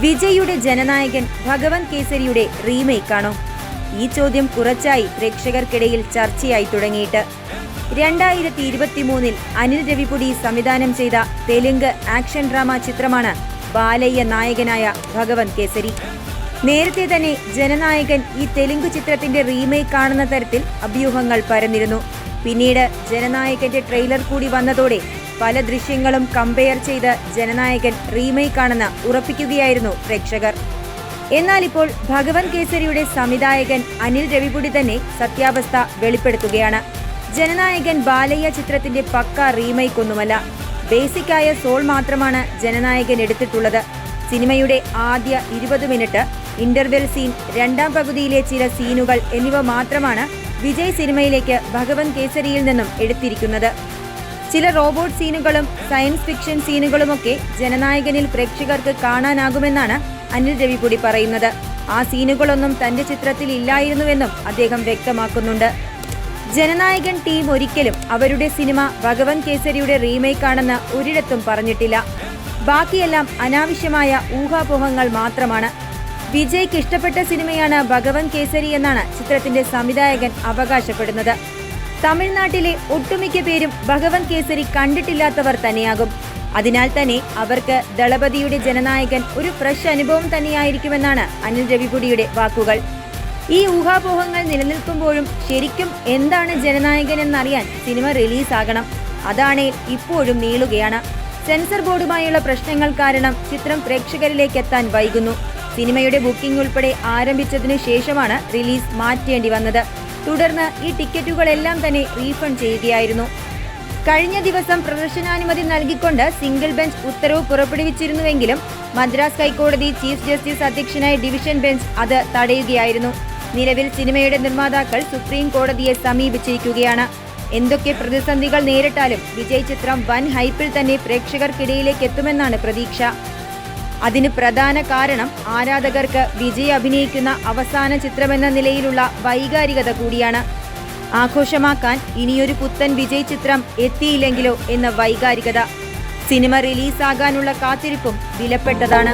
വിജയുടെ ജനനായകൻ ഭഗവൻ കേസരിയുടെ റീമേക്ക് ആണോ? ഈ ചോദ്യം കുറച്ചായി പ്രേക്ഷകർക്കിടയിൽ ചർച്ചയായി തുടങ്ങിയിട്ട്. 2023 അനിൽ രവിപുടി സംവിധാനം ചെയ്ത തെലുങ്ക് ആക്ഷൻ ഡ്രാമ ചിത്രമാണ് ബാലയ്യ നായകനായ ഭഗവൻ കേസരി. നേരത്തെ തന്നെ ജനനായകൻ ഈ തെലുങ്ക് ചിത്രത്തിന്റെ റീമേക്ക് ആണെന്ന തരത്തിൽ അഭ്യൂഹങ്ങൾ പരന്നിരുന്നു. പിന്നീട് ജനനായകന്റെ ട്രെയിലർ കൂടി വന്നതോടെ പല ദൃശ്യങ്ങളും കമ്പയർ ചെയ്ത് ജനനായകൻ റീമേക്ക് ആണെന്ന് ഉറപ്പിക്കുകയായിരുന്നു പ്രേക്ഷകർ. എന്നാൽ ഇപ്പോൾ ഭഗവൻ കേസരിയുടെ സംവിധായകൻ അനിൽ രവിപുടി തന്നെ സത്യാവസ്ഥ വെളിപ്പെടുത്തുകയാണ്. ജനനായകൻ ബാലയ്യ ചിത്രത്തിന്റെ പക്ക റീമേക്ക് ഒന്നുമല്ല. ബേസിക്കായ സോൾ മാത്രമാണ് ജനനായകൻ എടുത്തിട്ടുള്ളത്. സിനിമയുടെ ആദ്യ 20 മിനിറ്റ്, ഇന്റർവെൽ സീൻ, രണ്ടാം പകുതിയിലെ ചില സീനുകൾ എന്നിവ മാത്രമാണ് വിജയ് സിനിമയിലേക്ക് ഭഗവൻ കേസരിയിൽ നിന്നും എടുത്തിരിക്കുന്നത്. ചില റോബോട്ട് സീനുകളും സയൻസ് ഫിക്ഷൻ സീനുകളുമൊക്കെ ജനനായകനിൽ പ്രേക്ഷകർക്ക് കാണാനാകുമെന്നാണ് അനിൽ രവിപുടി പറയുന്നത്. ആ സീനുകളൊന്നും തന്റെ ചിത്രത്തിൽ ഇല്ലായിരുന്നുവെന്നും അദ്ദേഹം വ്യക്തമാക്കുന്നുണ്ട്. ജനനായകൻ ടീം ഒരിക്കലും അവരുടെ സിനിമ ഭഗവൻ കേസരിയുടെ റീമേക്ക് ആണെന്ന് ഒരിടത്തും പറഞ്ഞിട്ടില്ല. ബാക്കിയെല്ലാം അനാവശ്യമായ ഊഹാപോഹങ്ങൾ മാത്രമാണ്. വിജയ്ക്ക് ഇഷ്ടപ്പെട്ട സിനിമയാണ് ഭഗവൻ കേസരി എന്നാണ് ചിത്രത്തിന്റെ സംവിധായകൻ അവകാശപ്പെടുന്നത്. തമിഴ്നാട്ടിലെ ഒട്ടുമിക്ക പേരും ഭഗവൻ കേസരി കണ്ടിട്ടില്ലാത്തവർ തന്നെയാകും. അതിനാൽ തന്നെ അവർക്ക് ദളപതിയുടെ ജനനായകൻ ഒരു ഫ്രഷ് അനുഭവം തന്നെയായിരിക്കുമെന്നാണ് അനിൽ രവിപുടിയുടെ വാക്കുകൾ. ഈ ഊഹാപോഹങ്ങൾ നിലനിൽക്കുമ്പോഴും ശരിക്കും എന്താണ് ജനനായകൻ എന്നറിയാൻ സിനിമ റിലീസാകണം. അതാണേ ഇപ്പോഴും നീളുകയാണ്. സെൻസർ ബോർഡുമായുള്ള പ്രശ്നങ്ങൾ കാരണം ചിത്രം പ്രേക്ഷകരിലേക്ക് എത്താൻ വൈകുന്നു. സിനിമയുടെ ബുക്കിംഗ് ഉൾപ്പെടെ ആരംഭിച്ചതിനു ശേഷമാണ് റിലീസ് മാറ്റേണ്ടി വന്നത്. തുടർന്ന് ഈ ടിക്കറ്റുകളെല്ലാം തന്നെ റീഫണ്ട് ചെയ്യുകയായിരുന്നു. കഴിഞ്ഞ ദിവസം പ്രദർശനാനുമതി നൽകിക്കൊണ്ട് സിംഗിൾ ബെഞ്ച് ഉത്തരവ് പുറപ്പെടുവിച്ചിരുന്നുവെങ്കിലും മദ്രാസ് ഹൈക്കോടതി ചീഫ് ജസ്റ്റിസ് അധ്യക്ഷനായ ഡിവിഷൻ ബെഞ്ച് അത് തടയുകയായിരുന്നു. നിലവിൽ സിനിമയുടെ നിർമ്മാതാക്കൾ സുപ്രീം കോടതിയെ സമീപിച്ചിരിക്കുകയാണ്. എന്തൊക്കെ പ്രതിസന്ധികൾ നേരിട്ടാലും വിജയ് ചിത്രം വൻ ഹൈപ്പിൽ തന്നെ പ്രേക്ഷകർക്കിടയിലേക്ക് എത്തുമെന്നാണ് പ്രതീക്ഷ. അതിന് പ്രധാന കാരണം ആരാധകർക്ക് വിജയ് അഭിനയിക്കുന്ന അവസാന ചിത്രമെന്ന നിലയിലുള്ള വൈകാരികത കൂടിയാണ്. ആഘോഷമാക്കാൻ ഇനിയൊരു പുത്തൻ വിജയ് ചിത്രം എത്തിയില്ലെങ്കിലോ എന്ന വൈകാരികത. സിനിമ റിലീസാകാനുള്ള കാത്തിരിപ്പും വിലപ്പെട്ടതാണ്.